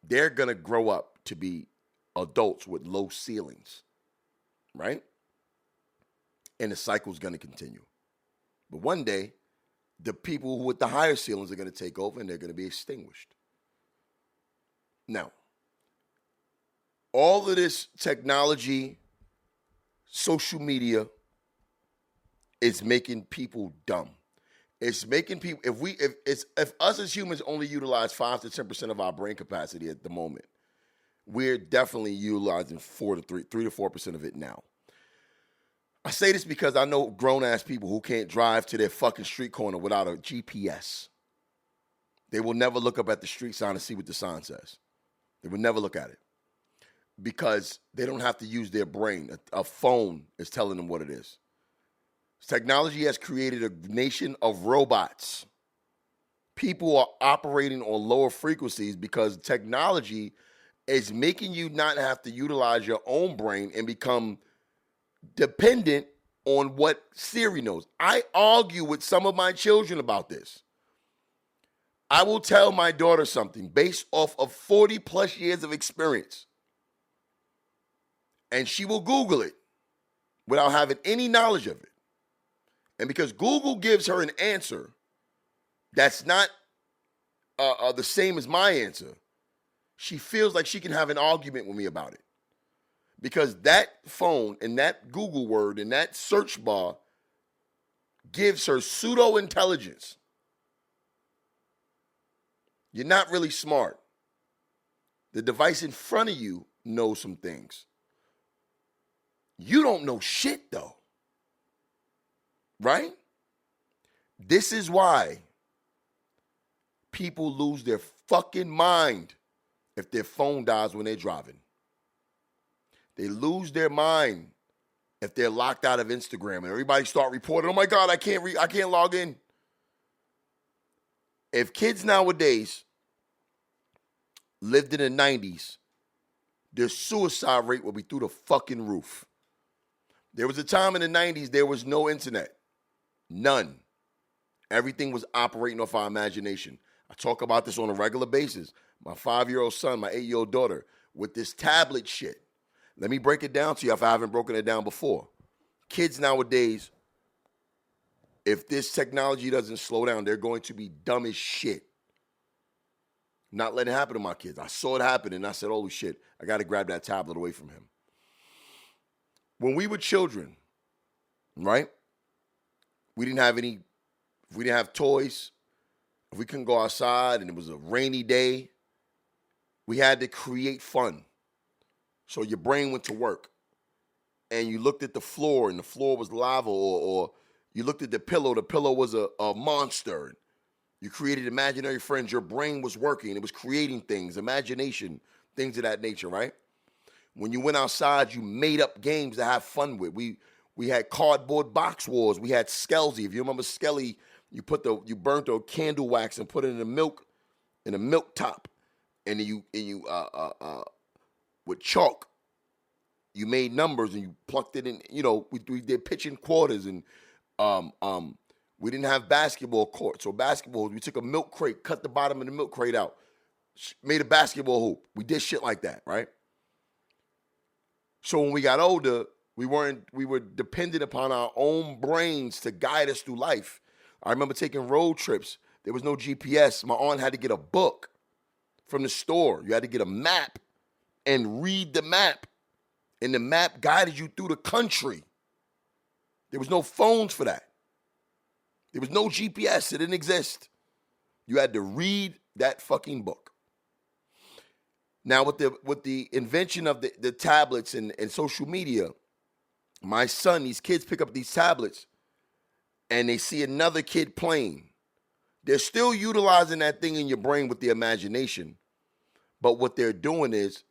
They're going to grow up to be adults with low ceilings, right? And the cycle's going to continue. But one day, the people with the higher ceilings are going to take over and they're going to be extinguished. Now, all of this technology, social media, is making people dumb. It's making people, if us as humans only utilize 5 to 10% of our brain capacity at the moment, we're definitely utilizing 3 to 4% of it now. I say this because I know grown-ass people who can't drive to their fucking street corner without a GPS. They will never look up at the street sign and see what the sign says. They will never look at it because they don't have to use their brain. A phone is telling them what it is. Technology has created a nation of robots. People are operating on lower frequencies because technology is making you not have to utilize your own brain and become dependent on what Siri knows. I argue with some of my children about this. I will tell my daughter something based off of 40 plus years of experience. And she will Google it without having any knowledge of it. And because Google gives her an answer that's not the same as my answer, she feels like she can have an argument with me about it. Because that phone and that Google word and that search bar gives her pseudo-intelligence. You're not really smart. The device in front of you knows some things. You don't know shit, though. Right? This is why people lose their fucking mind if their phone dies when they're driving. They lose their mind if they're locked out of Instagram and everybody start reporting, "Oh my God, I can't log in." If kids nowadays lived in the 90s, their suicide rate would be through the fucking roof. There was a time in the 90s there was no internet. None. Everything was operating off our imagination. I talk about this on a regular basis. My 5-year-old son, my 8-year-old daughter, with this tablet shit. Let me break it down to you if I haven't broken it down before. Kids nowadays, if this technology doesn't slow down, they're going to be dumb as shit. Not letting it happen to my kids. I saw it happen and I said, holy shit, I got to grab that tablet away from him. When we were children, right? We didn't have toys, if we couldn't go outside and it was a rainy day, we had to create fun. So your brain went to work and you looked at the floor and the floor was lava, or you looked at the pillow was a monster. You created imaginary friends. Your brain was working. It was creating things, imagination, things of that nature, right? When you went outside, you made up games to have fun with. We had cardboard box wars. We had Skelsy. If you remember Skelly, you burnt the candle wax and put it in a milk top, and then you with chalk, you made numbers and you plucked it in. You know, we did pitching quarters, and we didn't have basketball court. So basketball, we took a milk crate, cut the bottom of the milk crate out, made a basketball hoop. We did shit like that, right? So when we got older, we were dependent upon our own brains to guide us through life. I remember taking road trips. There was no GPS. My aunt had to get a book from the store. You had to get a map and read the map. And the map guided you through the country. There was no phones for that. There was no GPS. It didn't exist. You had to read that fucking book. Now, with the invention of the tablets and social media, my son, these kids pick up these tablets and they see another kid playing. They're still utilizing that thing in your brain with the imagination. But what they're doing is,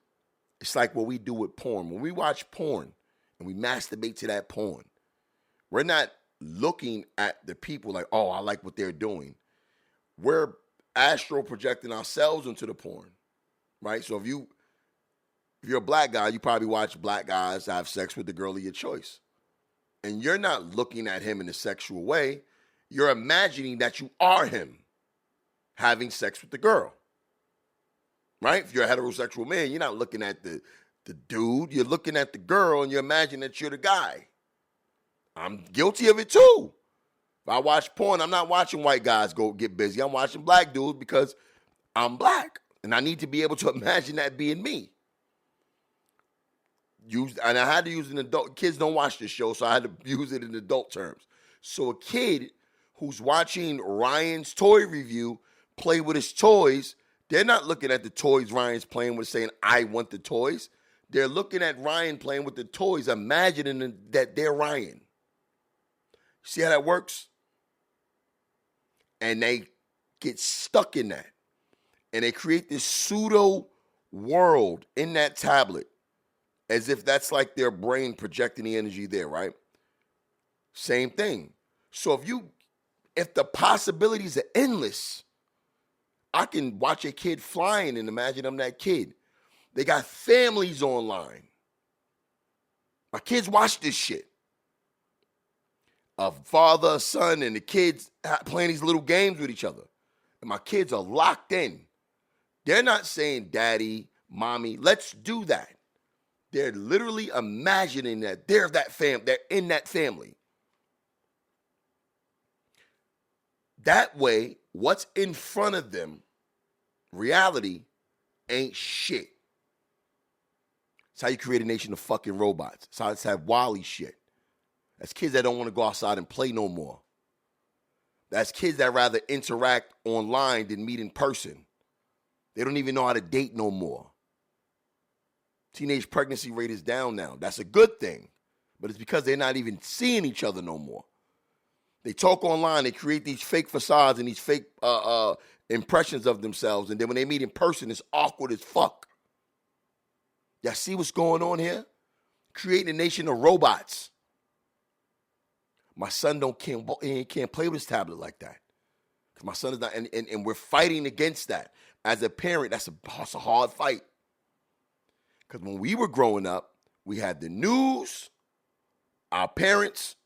it's like what we do with porn. When we watch porn and we masturbate to that porn, we're not looking at the people like, oh, I like what they're doing. We're astral projecting ourselves into the porn, right? So if you're a black guy, you probably watch black guys have sex with the girl of your choice. And you're not looking at him in a sexual way. You're imagining that you are him having sex with the girl. Right? If you're a heterosexual man, you're not looking at the dude. You're looking at the girl and you imagine that you're the guy. I'm guilty of it too. If I watch porn, I'm not watching white guys go get busy. I'm watching black dudes because I'm black. And I need to be able to imagine that being me. And I had to use an adult. Kids don't watch this show, so I had to use it in adult terms. So a kid who's watching Ryan's toy review play with his toys, they're not looking at the toys Ryan's playing with saying, I want the toys. They're looking at Ryan playing with the toys, imagining that they're Ryan. See how that works? And they get stuck in that. And they create this pseudo world in that tablet as if that's like their brain projecting the energy there, right? Same thing. So if the possibilities are endless, I can watch a kid flying and imagine I'm that kid. They got families online. My kids watch this shit. A father, a son, and the kids playing these little games with each other. And my kids are locked in. They're not saying, daddy, mommy, let's do that. They're literally imagining that they're in that family. That way, what's in front of them, reality, ain't shit. It's how you create a nation of fucking robots. It's how it's have Wall-E shit. That's kids that don't want to go outside and play no more. That's kids that rather interact online than meet in person. They don't even know how to date no more. Teenage pregnancy rate is down now. That's a good thing. But it's because they're not even seeing each other no more. They talk online. They create these fake facades and these fake impressions of themselves. And then when they meet in person, it's awkward as fuck. Y'all see what's going on here? Creating a nation of robots. My son can't play with his tablet like that Because my son is not, and we're fighting against that. As a parent, that's a hard fight. Because when we were growing up, we had the news, our parents,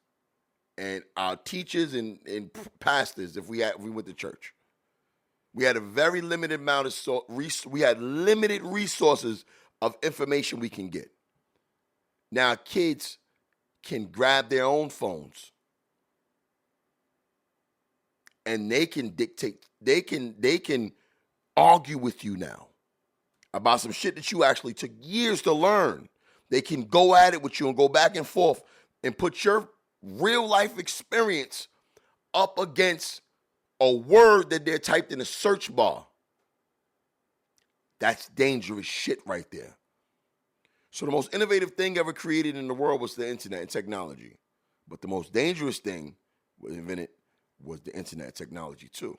and our teachers and pastors if we went to church. We had a very limited amount of we had limited resources of information we can get. Now kids can grab their own phones and they can dictate, they can argue with you now about some shit that you actually took years to learn. They can go at it with you and go back and forth and put your real life experience up against a word that they're typed in a search bar. That's dangerous shit right there. So the most innovative thing ever created in the world was the internet and technology. But the most dangerous thing was invented was the internet and technology too.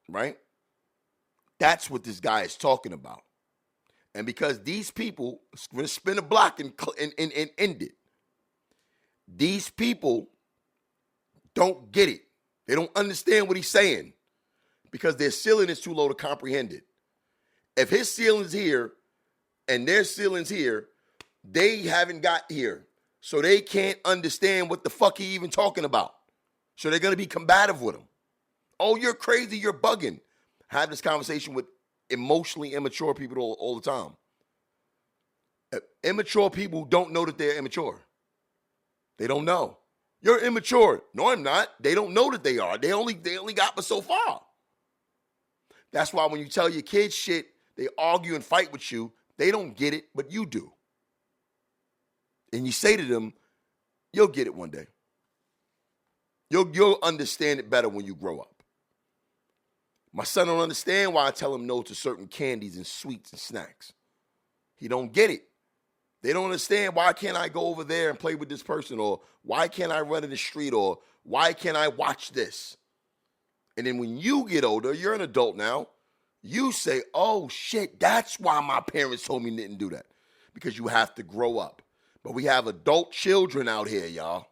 Right? That's what this guy is talking about. And because these people, we're going to spin a block and end it. These people don't get it. They don't understand what he's saying because their ceiling is too low to comprehend it. If his ceiling's here and their ceiling's here, they haven't got here. So they can't understand what the fuck he even talking about. So they're going to be combative with him. Oh, you're crazy. You're bugging. I have this conversation with emotionally immature people all the time. Immature people don't know that they're immature. They don't know. You're immature. No, I'm not. They don't know that they are. They only got but so far. That's why when you tell your kids shit, they argue and fight with you. They don't get it, but you do. And you say to them, you'll get it one day. You'll understand it better when you grow up. My son don't understand why I tell him no to certain candies and sweets and snacks. He don't get it. They don't understand why can't I go over there and play with this person, or why can't I run in the street, or why can't I watch this? And then when you get older, you're an adult now, you say, oh shit, that's why my parents told me didn't do that. Because you have to grow up. But we have adult children out here, y'all.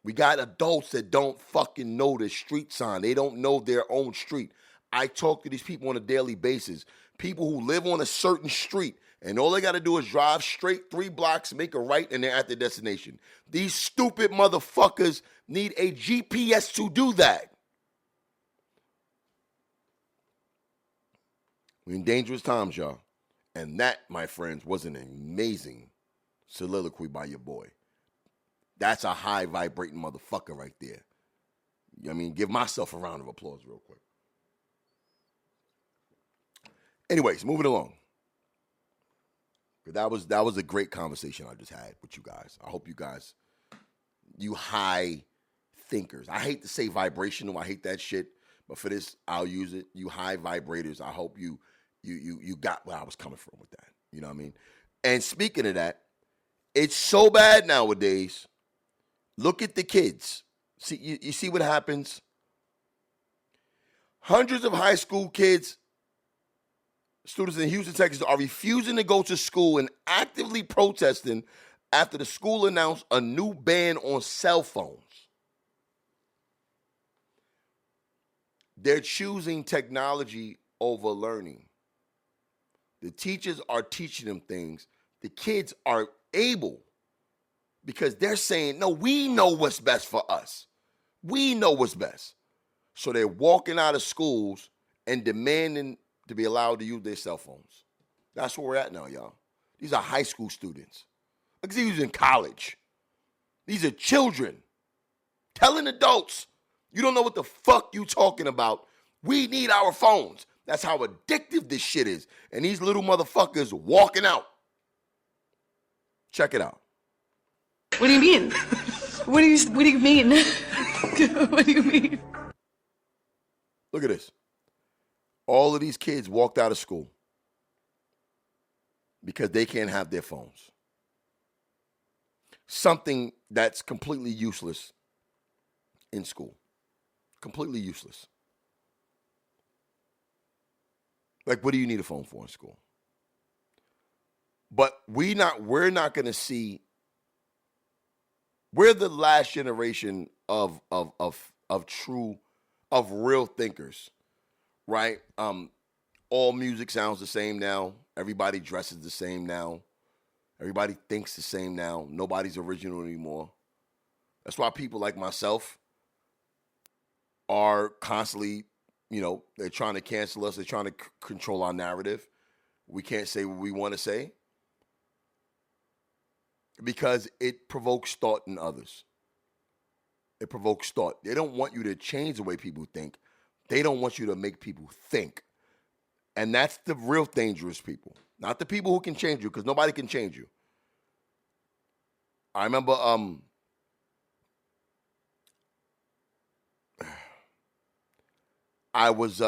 We got adults that don't fucking know the street sign. They don't know their own street. I talk to these people on a daily basis. People who live on a certain street, and all they got to do is drive straight 3 blocks, make a right, and they're at their destination. These stupid motherfuckers need a GPS to do that. We're in dangerous times, y'all. And that, my friends, was an amazing soliloquy by your boy. That's a high vibrating motherfucker right there. I mean, give myself a round of applause real quick. Anyways, moving along. That was a great conversation I just had with you guys. I hope you guys, you high thinkers. I hate to say vibrational. I hate that shit. But for this, I'll use it. You high vibrators. I hope you got where I was coming from with that. You know what I mean? And speaking of that, it's so bad nowadays. Look at the kids. See, you see what happens? Hundreds of high school kids, students in Houston, Texas, are refusing to go to school and actively protesting after the school announced a new ban on cell phones. They're choosing technology over learning. The teachers are teaching them things. The kids are able, because they're saying, no, we know what's best for us. We know what's best. So they're walking out of schools and demanding to be allowed to use their cell phones. That's where we're at now, y'all. These are high school students. Look at these in college. These are children telling adults, you don't know what the fuck you talking about. We need our phones. That's how addictive this shit is. And these little motherfuckers walking out. Check it out. What do you mean? What do you mean? What do you mean? Look at this. All of these kids walked out of school because they can't have their phones. Something that's completely useless in school. Completely useless. Like, what do you need a phone for in school? But we're not going to see. We're the last generation real thinkers, right? All music sounds the same now. Everybody dresses the same now. Everybody thinks the same now. Nobody's original anymore. That's why people like myself are constantly, they're trying to cancel us. They're trying to control our narrative. We can't say what we want to say because it provokes thought in others. It provokes thought. They don't want you to change the way people think. They don't want you to make people think. And that's the real dangerous people. Not the people who can change you, because nobody can change you. I remember I was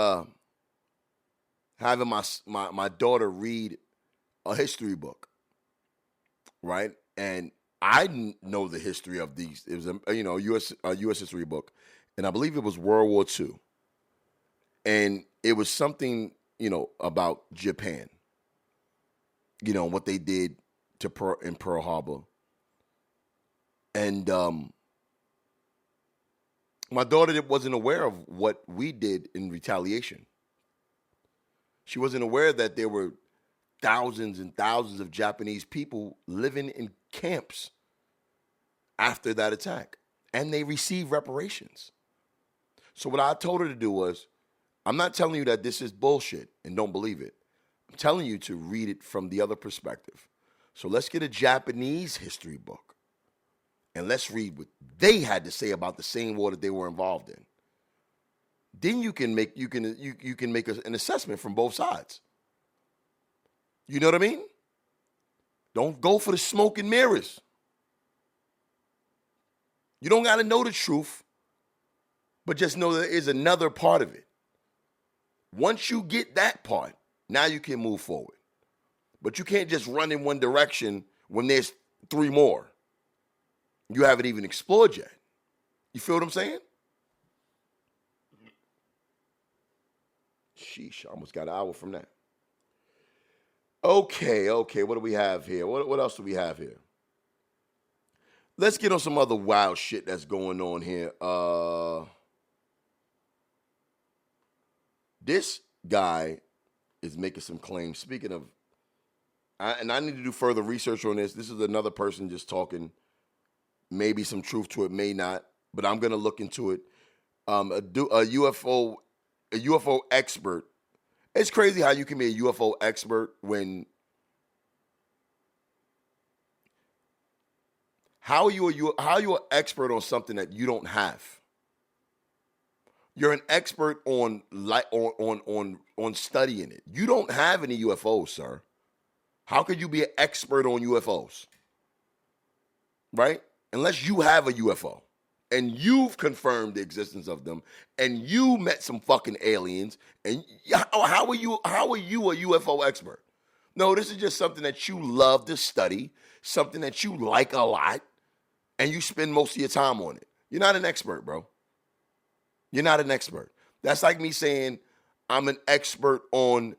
having my daughter read a history book, right? And I didn't know the history of these. It was a U.S. history book, and I believe it was World War II. And it was something, about Japan, what they did in Pearl Harbor. And my daughter wasn't aware of what we did in retaliation. She wasn't aware that there were thousands and thousands of Japanese people living in camps after that attack. And they received reparations. So what I told her to do was, I'm not telling you that this is bullshit and don't believe it. I'm telling you to read it from the other perspective. So let's get a Japanese history book and let's read what they had to say about the same war that they were involved in. Then you can make an assessment from both sides. You know what I mean? Don't go for the smoke and mirrors. You don't got to know the truth, but just know there is another part of it. Once you get that part, now you can move forward. But you can't just run in one direction when there's three more. You haven't even explored yet. You feel what I'm saying? Sheesh, I almost got an hour from that. Okay, what do we have here? What else do we have here? Let's get on some other wild shit that's going on here. This guy is making some claims. Speaking of, and I need to do further research on this. This is another person just talking. Maybe some truth to it, may not, but I'm going to look into it. A UFO expert. It's crazy how you can be a UFO expert when. How are you an expert on something that you don't have? You're an expert on studying it. You don't have any UFOs, sir. How could you be an expert on UFOs? Right? Unless you have a UFO and you've confirmed the existence of them and you met some fucking aliens, and how are you a UFO expert? No, this is just something that you love to study, something that you like a lot, and you spend most of your time on it. You're not an expert, bro. You're not an expert. That's like me saying I'm an expert on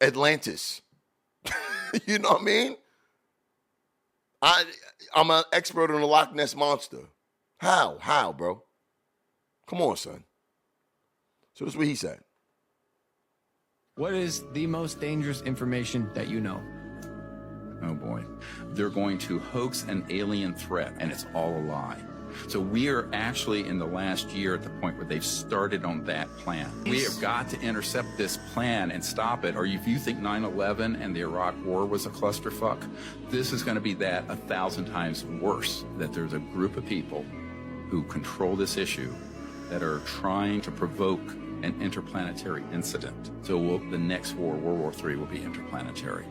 Atlantis. You know what I mean? I'm an expert on the Loch Ness Monster. How, bro? Come on, son. So this is what he said. What is the most dangerous information that you know? Oh boy. They're going to hoax an alien threat, and it's all a lie. So we are actually in the last year at the point where they've started on that plan. We have got to intercept this plan and stop it, or if you think 9/11 and the Iraq War was a clusterfuck, this is going to be that 1,000 times worse, that there's a group of people who control this issue that are trying to provoke an interplanetary incident. So the next war, World War III, will be interplanetary.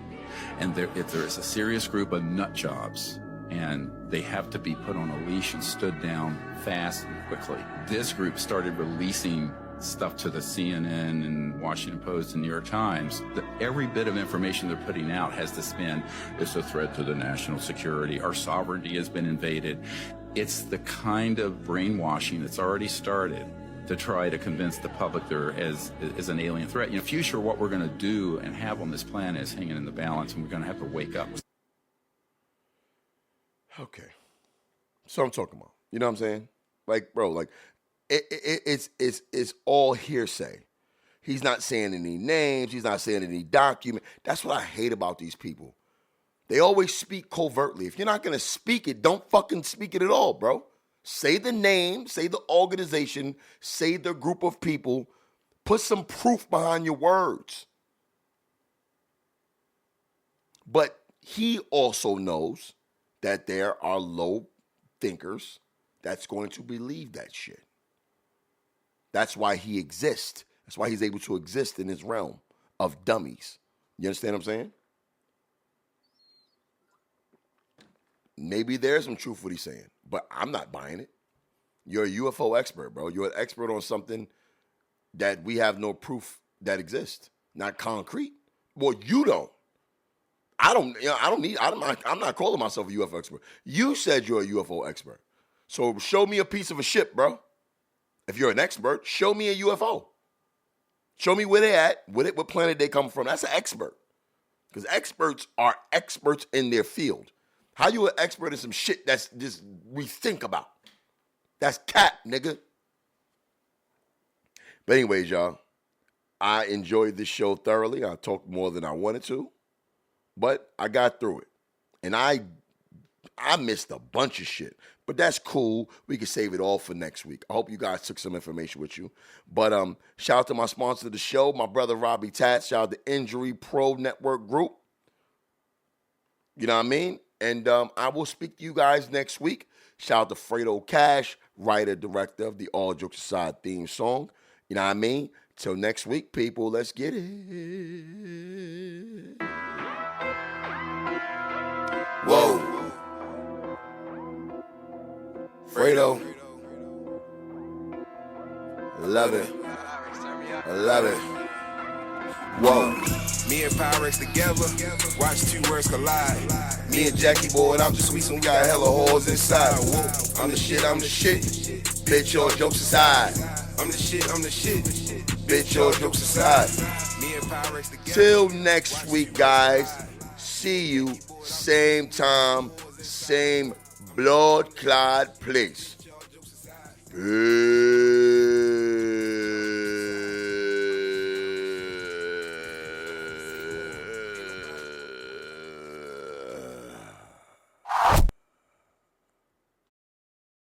And if there is a serious group of nut jobs, and they have to be put on a leash and stood down fast and quickly. This group started releasing stuff to the CNN and Washington Post and New York Times. Every bit of information they're putting out has the spin, it's a threat to the national security, our sovereignty has been invaded. It's the kind of brainwashing that's already started to try to convince the public there is an alien threat. In the future, what we're going to do and have on this planet is hanging in the balance, and we're going to have to wake up. Okay. So I'm talking about. You know what I'm saying? Like, bro, like it's all hearsay. He's not saying any names. He's not saying any document. That's what I hate about these people. They always speak covertly. If you're not going to speak it, don't fucking speak it at all, bro. Say the name, say the organization, say the group of people. Put some proof behind your words. But he also knows that there are low thinkers that's going to believe that shit. That's why he exists. That's why he's able to exist in his realm of dummies. You understand what I'm saying? Maybe there's some truth what he's saying, but I'm not buying it. You're a UFO expert, bro. You're an expert on something that we have no proof that exists, not concrete. Well, you don't. I'm not calling myself a UFO expert. You said you're a UFO expert. So show me a piece of a ship, bro. If you're an expert, show me a UFO. Show me where they at, what planet they come from. That's an expert. Because experts are experts in their field. How you an expert in some shit that's just we think about? That's cap, nigga. But anyways, y'all, I enjoyed this show thoroughly. I talked more than I wanted to, but I got through it. And I missed a bunch of shit, but that's cool. We can save it all for next week. I hope you guys took some information with you. But shout out to my sponsor of the show, my brother Robbie Tats. Shout out to Injury Pro Network Group. You know what I mean? And I will speak to you guys next week. Shout out to Fredo Cash, writer, director of the All Jokes Aside theme song. You know what I mean? Till next week, people, let's get it. Whoa. Fredo. Love it. I love it. Whoa. Me and Pyrex together, watch two words collide. Me and Jackie boy, I'm just sweet, so we got hella holes inside. I'm the shit. Bitch, your jokes aside. I'm the shit. Bitch, your jokes aside. Me and Pyrex together. Till next week, guys. See you, same time, same blood clot place. Peace.